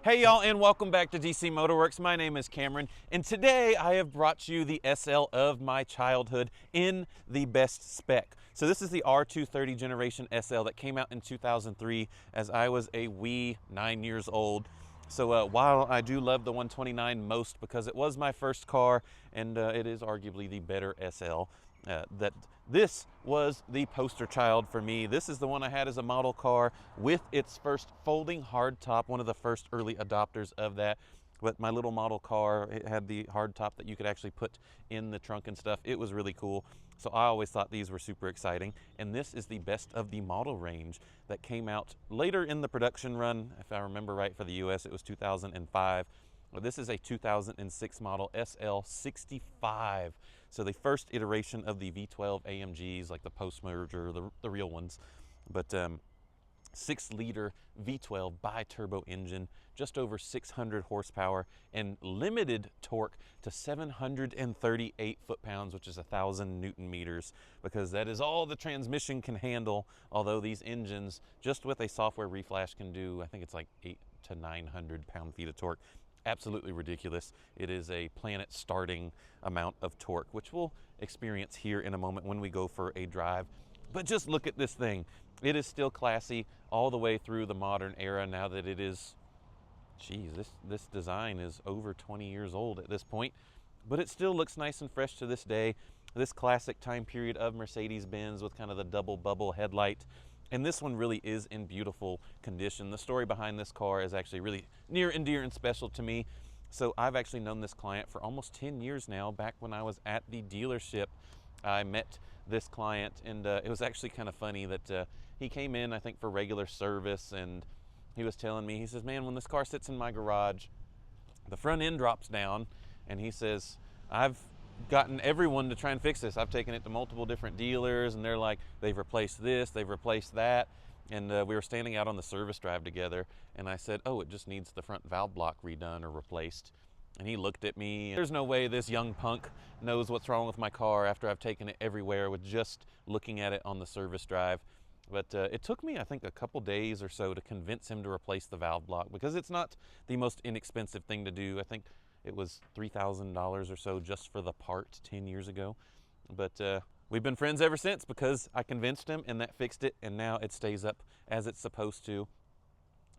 Hey y'all, and welcome back to DC Motorwerks. My name is Cameron, and today I have brought you the SL of my childhood in the best spec. So this is the R230 generation SL that came out in 2003 as I was a wee 9 years old. So while I do love the 129 most because it was my first car and it is arguably the better SL, this was the poster child for me. This is the one I had as a model car with its first folding hardtop, one of the first early adopters of that. But my little model car, it had the hardtop that you could actually put in the trunk and stuff. It was really cool. So I always thought these were super exciting. And this is the best of the model range that came out later in the production run. If I remember right, for the US, it was 2005. Well, this is a 2006 model SL65. So the first iteration of the V12 AMGs, like the post-merger, the real ones. But 6-liter V12 bi-turbo engine, just over 600 horsepower, and limited torque to 738 foot-pounds, which is 1,000 Newton meters, because that is all the transmission can handle, although these engines, just with a software reflash, can do, I think it's like 800 to 900 pound-feet of torque. Absolutely ridiculous. It is a planet starting amount of torque, which we'll experience here in a moment when we go for a drive. But just look at this thing. It is still classy all the way through the modern era now that it is, geez, this design is over 20 years old at this point, but it still looks nice and fresh to this day. This classic time period of Mercedes-Benz with kind of the double bubble headlight. And this one really is in beautiful condition. The story behind this car is actually really near and dear and special to me. So I've actually known this client for almost 10 years now. Back when I was at the dealership, I met this client, and it was actually kind of funny that he came in, I think, for regular service, and he was telling me, he says, man, when this car sits in my garage, the front end drops down, and he says, I've gotten everyone to try and fix this. I've taken it to multiple different dealers, and they're like, they've replaced this, they've replaced that. And we were standing out on the service drive together, and I said, oh, it just needs the front valve block redone or replaced. And he looked at me. There's no way this young punk knows what's wrong with my car after I've taken it everywhere with just looking at it on the service drive. But it took me, I think, a couple days or so to convince him to replace the valve block, because it's not the most inexpensive thing to do. I think it was $3,000 or so just for the part 10 years ago. But we've been friends ever since because I convinced him, and that fixed it, and now it stays up as it's supposed to.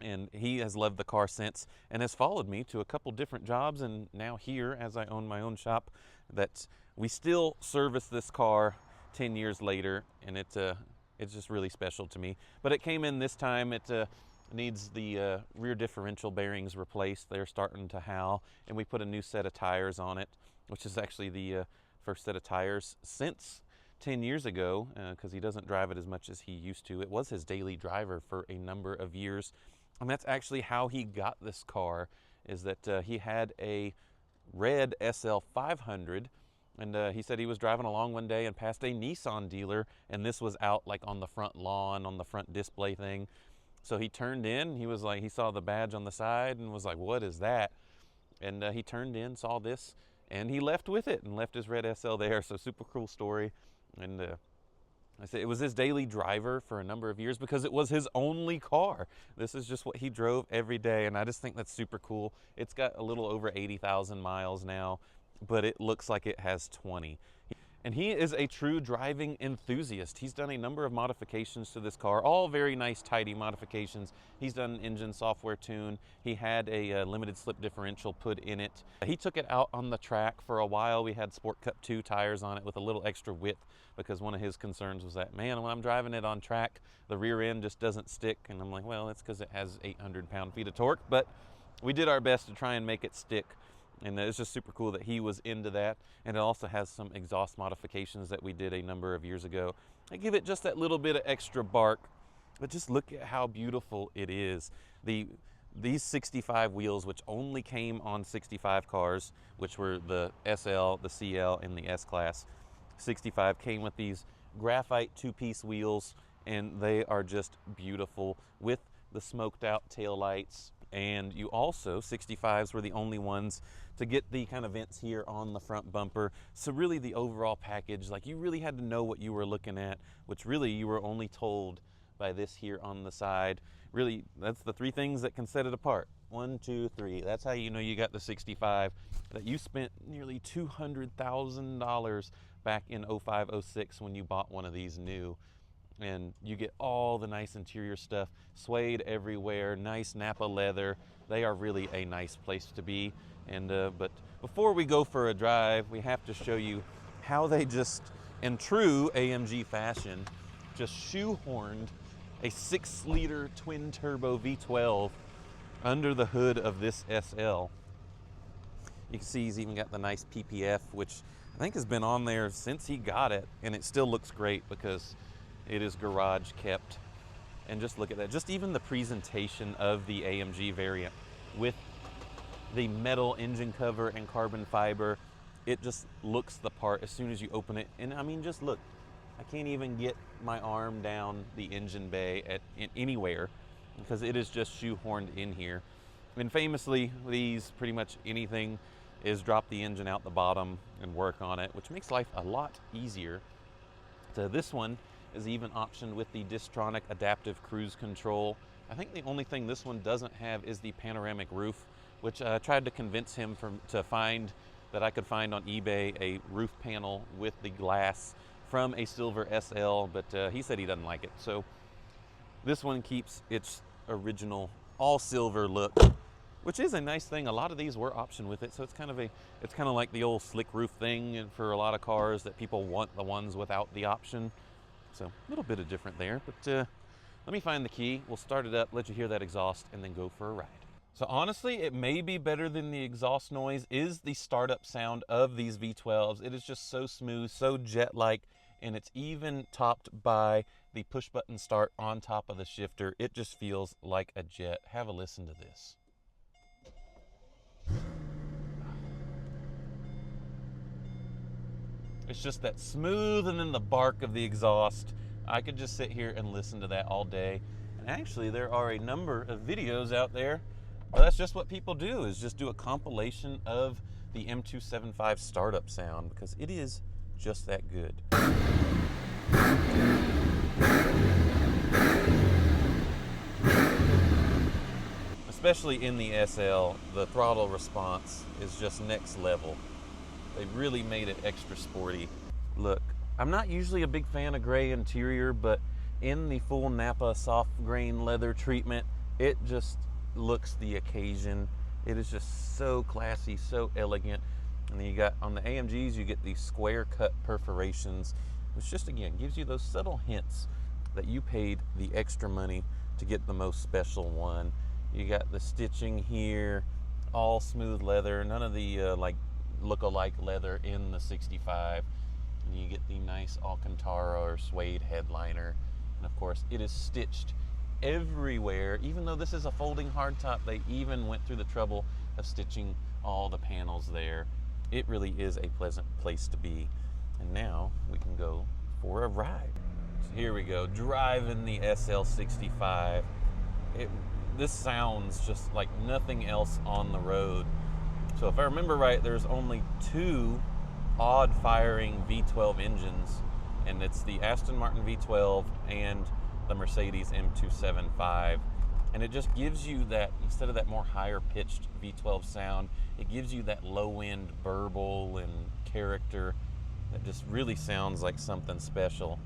And he has loved the car since and has followed me to a couple different jobs, and now here, as I own my own shop, that we still service this car 10 years later, and it's just really special to me. But it came in this time. It needs the rear differential bearings replaced. They're starting to howl, and we put a new set of tires on it, which is actually the first set of tires since 10 years ago, because he doesn't drive it as much as he used to. It was his daily driver for a number of years, and that's actually how he got this car, is that he had a red SL500, and he said he was driving along one day and passed a Nissan dealer, and this was out like on the front lawn, on the front display thing. So he turned in, he was like, he saw the badge on the side and was like, what is that? And he turned in, saw this, and he left with it and left his red SL there. So super cool story. And I said it was his daily driver for a number of years because it was his only car. This is just what he drove every day, and I just think that's super cool. It's got a little over 80,000 miles now, but it looks like it has 20. And he is a true driving enthusiast. He's done a number of modifications to this car, all very nice, tidy modifications. He's done an engine software tune. He had a limited slip differential put in it. He took it out on the track for a while. We had Sport Cup 2 tires on it with a little extra width, because one of his concerns was that, man, when I'm driving it on track, the rear end just doesn't stick. And I'm like, well, it's because it has 800 pound-feet of torque, but we did our best to try and make it stick. And it's just super cool that he was into that. And it also has some exhaust modifications that we did a number of years ago. I give it just that little bit of extra bark, but just look at how beautiful it is. These 65 wheels, which only came on 65 cars, which were the SL, the CL, and the S-Class. 65 came with these graphite 2-piece wheels, and they are just beautiful with the smoked out tail lights. And you also, 65s were the only ones to get the kind of vents here on the front bumper. So really the overall package, like, you really had to know what you were looking at, which really you were only told by this here on the side. Really, that's the three things that can set it apart. 1, 2, 3. That's how you know you got the 65, that you spent nearly $200,000 back in 05, 06 when you bought one of these new. And you get all the nice interior stuff, suede everywhere, nice Napa leather. They are really a nice place to be. And but before we go for a drive, we have to show you how they just, in true AMG fashion, just shoehorned a 6-liter twin-turbo V12 under the hood of this SL. You can see he's even got the nice PPF, which I think has been on there since he got it, and it still looks great because it is garage kept. And just look at that, just even the presentation of the AMG variant with the metal engine cover and carbon fiber, it just looks the part as soon as you open it. And I mean, just look, I can't even get my arm down the engine bay anywhere because it is just shoehorned in here. And famously, these pretty much anything is drop the engine out the bottom and work on it, which makes life a lot easier. So this one is even optioned with the Distronic adaptive cruise control. I think the only thing this one doesn't have is the panoramic roof, which I tried to convince him to find that I could find on eBay a roof panel with the glass from a silver SL, but he said he doesn't like it. So this one keeps its original all silver look, which is a nice thing. A lot of these were optioned with it, so it's kind of like the old slick roof thing, and for a lot of cars that people want the ones without the option. So a little bit of different there, but let me find the key. We'll start it up, let you hear that exhaust, and then go for a ride. So honestly, it may be better than the exhaust noise is the startup sound of these V12s. It is just so smooth, so jet-like, and it's even topped by the push-button start on top of the shifter. It just feels like a jet. Have a listen to this. It's just that smooth, and then the bark of the exhaust. I could just sit here and listen to that all day. And actually, there are a number of videos out there. Well, that's just what people do, is just do a compilation of the M275 startup sound, because it is just that good. Especially in the SL, the throttle response is just next level. They really made it extra sporty. Look, I'm not usually a big fan of gray interior, but in the full Napa soft grain leather treatment, it just looks the occasion. It is just so classy, so elegant. And then you got, on the AMGs, you get these square cut perforations, which just, again, gives you those subtle hints that you paid the extra money to get the most special one. You got the stitching here, all smooth leather, none of the like look-alike leather in the 65. And you get the nice Alcantara or suede headliner. And of course, it is stitched everywhere. Even though this is a folding hardtop, they even went through the trouble of stitching all the panels there. It really is a pleasant place to be. And now we can go for a ride. So here we go, driving the SL65. This sounds just like nothing else on the road. So if I remember right, there's only 2 odd firing V12 engines, and it's the Aston Martin V12 and the Mercedes M275. And it just gives you that, instead of that more higher pitched V12 sound, it gives you that low end burble and character that just really sounds like something special.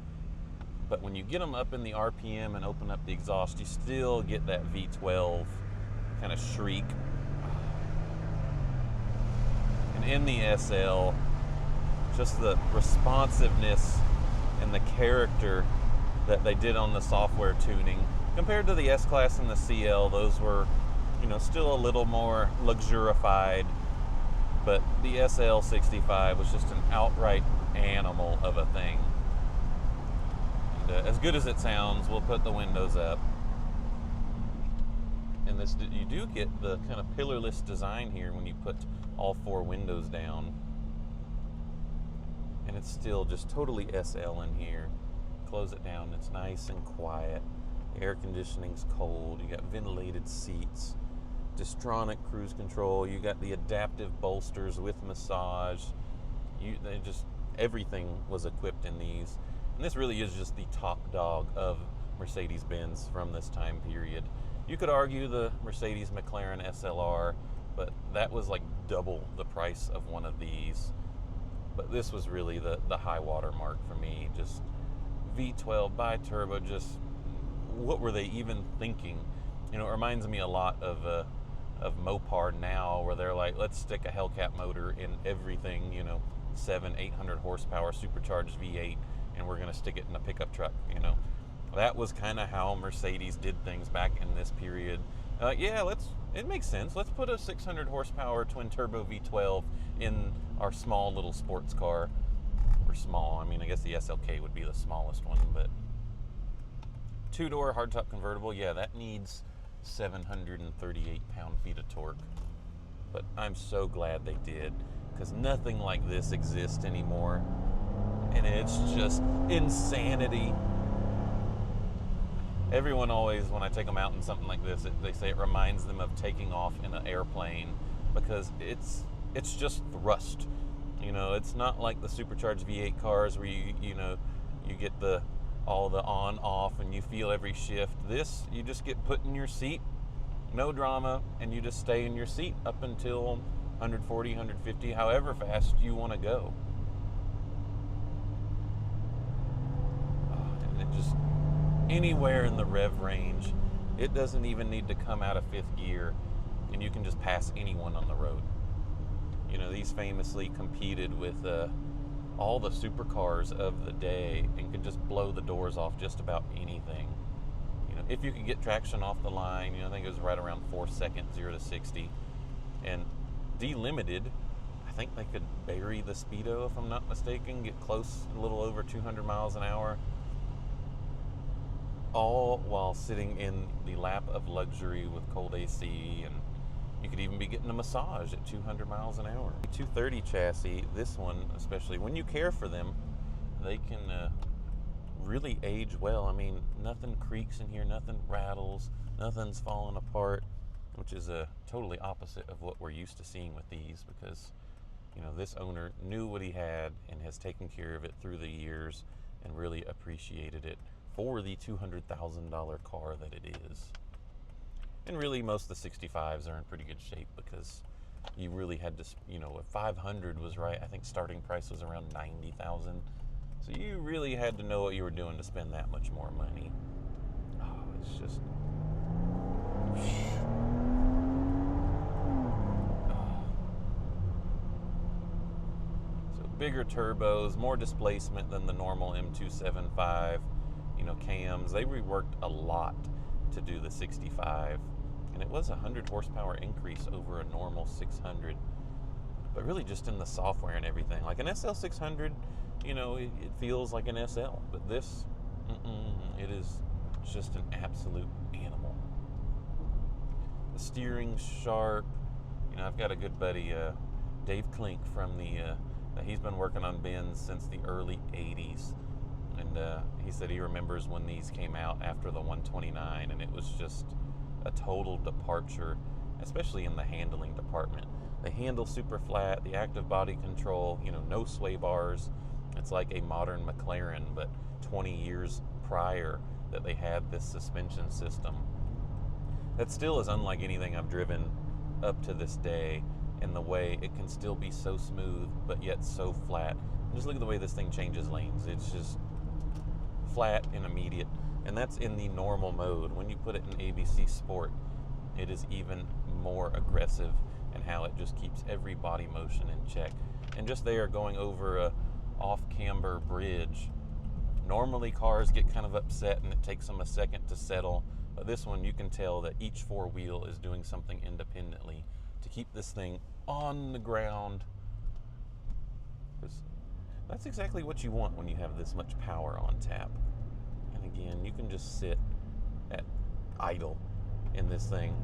But when you get them up in the RPM and open up the exhaust, you still get that V12 kind of shriek. And in the SL, just the responsiveness and the character that they did on the software tuning. Compared to the S-Class and the CL, those were, you know, still a little more luxurified, but the SL65 was just an outright animal of a thing. And, as good as it sounds, we'll put the windows up. And this, you do get the kind of pillarless design here when you put all 4 windows down. And it's still just totally SL in here. Close it down, it's nice and quiet. Air conditioning's cold. You got ventilated seats, Distronic cruise control. You got the adaptive bolsters with massage. Everything was equipped in these. And this really is just the top dog of Mercedes-Benz from this time period. You could argue the Mercedes McLaren SLR, but that was like double the price of one of these. But this was really the high water mark for me. Just V12 bi-turbo, just what were they even thinking? You know, it reminds me a lot of Mopar now, where they're like, let's stick a Hellcat motor in everything, you know, 700-800 horsepower supercharged V8, and we're going to stick it in a pickup truck, you know. That was kind of how Mercedes did things back in this period. Yeah, it makes sense. Let's put a 600 horsepower twin turbo V12 in our small little sports car. Or small, I mean, I guess the SLK would be the smallest one, but two-door hardtop convertible, yeah, that needs 738 pound-feet of torque. But I'm so glad they did, because nothing like this exists anymore. And it's just insanity. Everyone always, when I take them out in something like this, they say it reminds them of taking off in an airplane, because it's just thrust. You know, it's not like the supercharged V8 cars where you get all the on off and you feel every shift. This, you just get put in your seat, no drama, and you just stay in your seat up until 140, 150, however fast you want to go. It just, anywhere in the rev range, it doesn't even need to come out of fifth gear, and you can just pass anyone on the road. You know, these famously competed with all the supercars of the day and could just blow the doors off just about anything. You know, if you could get traction off the line, you know, I think it was right around 4 seconds, 0 to 60. And delimited, I think they could bury the speedo, if I'm not mistaken, get close, a little over 200 miles an hour, all while sitting in the lap of luxury with cold AC, and you could even be getting a massage at 200 miles an hour. The 230 chassis, this one especially, when you care for them, they can really age well. I mean, nothing creaks in here, nothing rattles, nothing's falling apart, which is totally opposite of what we're used to seeing with these, because, you know, this owner knew what he had and has taken care of it through the years and really appreciated it for the $200,000 car that it is. And really, most of the 65s are in pretty good shape, because you really had to, you know, if 500 was right, I think starting price was around 90,000. So you really had to know what you were doing to spend that much more money. Oh, it's just... So bigger turbos, more displacement than the normal M275, you know, cams. They reworked a lot to do the 65, and it was a 100 horsepower increase over a normal 600, but really just in the software and everything. Like an SL600, you know, it feels like an SL, but this, it is just an absolute animal. The steering's sharp. You know, I've got a good buddy, Dave Klink, from he's been working on Benz since the early 80s. And he said he remembers when these came out after the 129, and it was just a total departure, especially in the handling department. They handle super flat, the active body control, you know, no sway bars. It's like a modern McLaren, but 20 years prior that they had this suspension system. That still is unlike anything I've driven up to this day, in the way it can still be so smooth, but yet so flat. Just look at the way this thing changes lanes. It's just flat and immediate, and that's in the normal mode. When you put it in ABC Sport, it is even more aggressive in how it just keeps every body motion in check. And just there, going over a off-camber bridge, normally cars get kind of upset and it takes them a second to settle, but this one, you can tell that each four-wheel is doing something independently to keep this thing on the ground. That's exactly what you want when you have this much power on tap. And again, you can just sit at idle in this thing.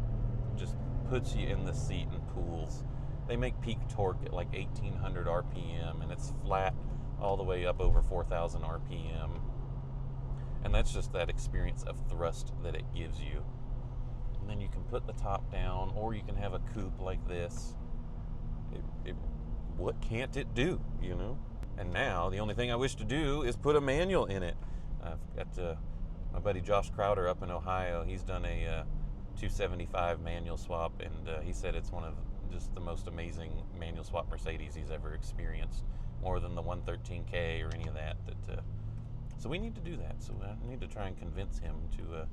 It just puts you in the seat and pulls. They make peak torque at like 1800 RPM, and it's flat all the way up over 4000 RPM. And that's just that experience of thrust that it gives you. And then you can put the top down, or you can have a coupe like this. What can't it do, you know? And now, the only thing I wish to do is put a manual in it. I've got My buddy Josh Crowder up in Ohio, he's done a 275 manual swap, and he said it's one of just the most amazing manual swap Mercedes he's ever experienced, more than the 113K or any of that. So we need to do that. So I need to try and convince him to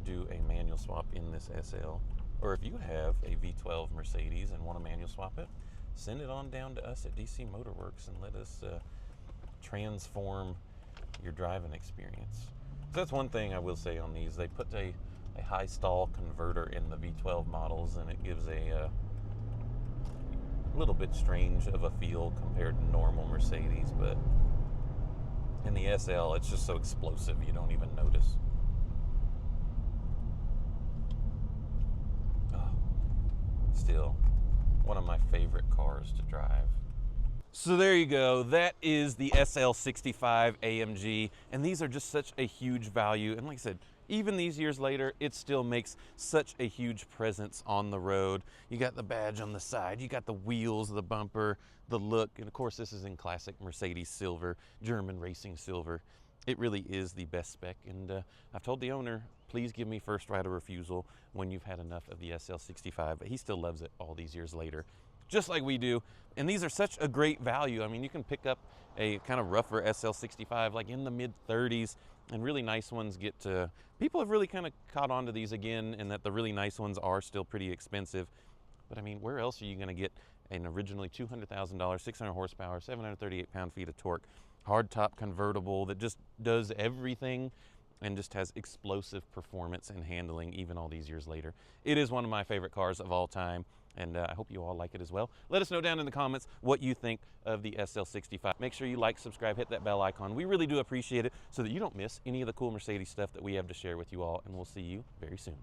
do a manual swap in this SL. Or if you have a V12 Mercedes and want to manual swap it, send it on down to us at DC Motorwerks and let us transform your driving experience. So that's one thing I will say on these. They put a high stall converter in the V12 models, and it gives a little bit strange of a feel compared to normal Mercedes, but in the SL it's just so explosive you don't even notice. Oh, still one of my favorite cars to drive. So there you go, that is the SL65 AMG, and these are just such a huge value, and like I said, even these years later, it still makes such a huge presence on the road. You got the badge on the side, you got the wheels, the bumper, the look, and of course this is in classic Mercedes silver, German racing silver. It really is the best spec, and I've told the owner, please give me first right of refusal when you've had enough of the SL65, but he still loves it all these years later, just like we do. And these are such a great value. I mean, you can pick up a kind of rougher SL65 like in the mid 30s, and really nice ones get to, people have really kind of caught on to these again, and that the really nice ones are still pretty expensive. But I mean, where else are you going to get an originally $200,000, 600 horsepower, 738 pound-feet of torque, hardtop convertible that just does everything and just has explosive performance and handling even all these years later? It is one of my favorite cars of all time, and I hope you all like it as well. Let us know down in the comments what you think of the SL65. Make sure you like, subscribe, hit that bell icon. We really do appreciate it, so that you don't miss any of the cool Mercedes stuff that we have to share with you all, and we'll see you very soon.